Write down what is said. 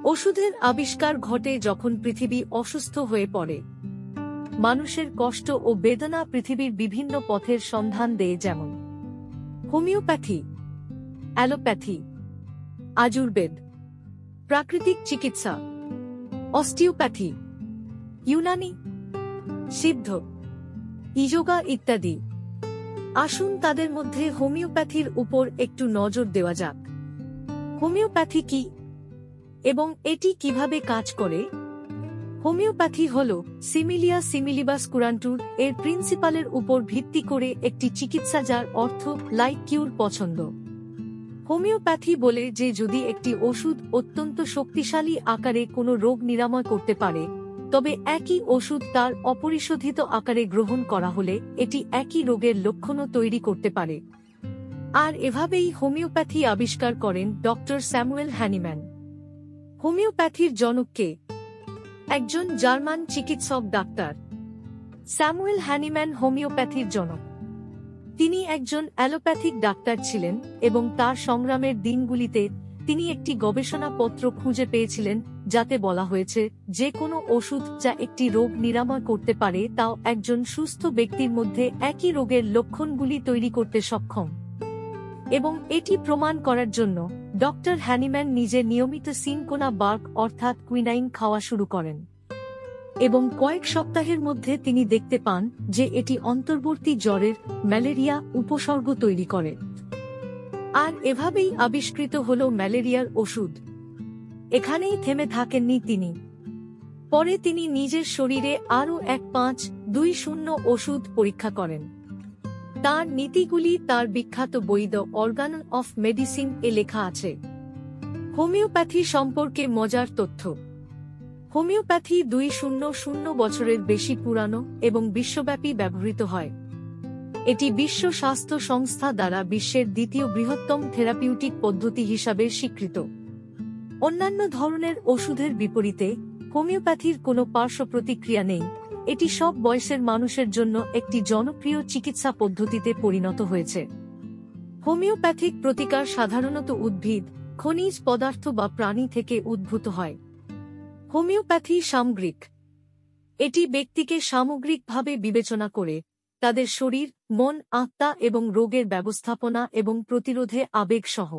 ওষুধের আবিষ্কার ঘটে যখন পৃথিবী অসুস্থ হয়ে পড়ে। মানুষের কষ্ট ও বেদনা পৃথিবীর বিভিন্ন পথের সন্ধান দেয়, যেমন হোমিওপ্যাথি, অ্যালোপ্যাথি, আয়ুর্বেদ, প্রাকৃতিক চিকিৎসা, অস্টিওপ্যাথি, ইউনানি, সিদ্ধ, ইয়োগা ইত্যাদি। আসুন তাদের মধ্যে হোমিওপ্যাথির উপর একটু নজর দেওয়া যাক। হোমিওপ্যাথি কি এবং এটি কিভাবে কাজ করে? হোমিওপ্যাথি হল সিমিলিয়া সিমিলিবাস কুরান্টুর এর প্রিন্সিপালের উপর ভিত্তি করে একটি চিকিৎসা যার অর্থ লাইক কিউর পছন্দ। হোমিওপ্যাথি বলে যে যদি একটি ওষুধ অত্যন্ত শক্তিশালী আকারে কোনো রোগ নিরাময় করতে পারে, তবে একই ওষুধ তার অপরিশোধিত আকারে গ্রহণ করা হলে এটি একই রোগের লক্ষণও তৈরি করতে পারে। আর এভাবেই হোমিওপ্যাথি আবিষ্কার করেন ডক্টর স্যামুয়েল হ্যানিম্যান। হোমিওপ্যাথির জনক কে? একজন জার্মান চিকিৎসক ডাক্তার। স্যামুয়েল হ্যানিম্যান হোমিওপ্যাথির জনক। তিনি একজন অ্যালোপ্যাথিক ডাক্তার ছিলেন এবং তার সংগ্রামের দিনগুলিতে তিনি একটি গবেষণাপত্র খুঁজে পেয়েছিলেন যাতে বলা হয়েছে যে কোনো ওষুধ যা একটি রোগ নিরাময় করতে পারে তাও একজন সুস্থ ব্যক্তির মধ্যে একই রোগের লক্ষণগুলি তৈরি করতে সক্ষম। এবং এটি প্রমাণ করার জন্য ডক্টর হ্যানিম্যান নিজে নিয়মিত সিনকোনা বার্ক অর্থাৎ কুইনাইন খাওয়া শুরু করেন এবং কয়েক সপ্তাহের মধ্যে তিনি দেখতে পান যে এটি অন্তর্বর্তী জ্বরের ম্যালেরিয়া উপসর্গ তৈরি করে। আর এভাবেই আবিষ্কৃত হল ম্যালেরিয়ার ওষুধ। এখানেই থেমে থাকেননি তিনি। পরে তিনি নিজের শরীরে আরও 1520 ওষুধ পরীক্ষা করেন। তার নীতিগুলি তার বিখ্যাত বই দ্য অর্গান অফ মেডিসিন এ লেখা আছে। হোমিওপ্যাথি সম্পর্কে মজার তথ্য। হোমিওপ্যাথি 200 বছরের বেশি পুরানো এবং বিশ্বব্যাপী ব্যবহৃত হয়। এটি বিশ্ব স্বাস্থ্য সংস্থা দ্বারা বিশ্বের দ্বিতীয় বৃহত্তম থেরাপিউটিক পদ্ধতি হিসাবে স্বীকৃত। অন্যান্য ধরনের ওষুধের বিপরীতে হোমিওপ্যাথির কোনো পার্শ্ব প্রতিক্রিয়া নেই। এটি সব বয়সের মানুষের জন্য একটি জনপ্রিয় চিকিৎসা পদ্ধতিতে পরিণত হয়েছে। হোমিওপ্যাথিক প্রতিকার সাধারণত উদ্ভিদ, খনিজ পদার্থ বা প্রাণী থেকে উদ্ভূত হয়। হোমিওপ্যাথি সামগ্রিক। এটি ব্যক্তিকে সামগ্রিকভাবে বিবেচনা করে তাদের শরীর, মন, আত্মা এবং রোগের ব্যবস্থাপনা এবং প্রতিরোধে আবেগ সহ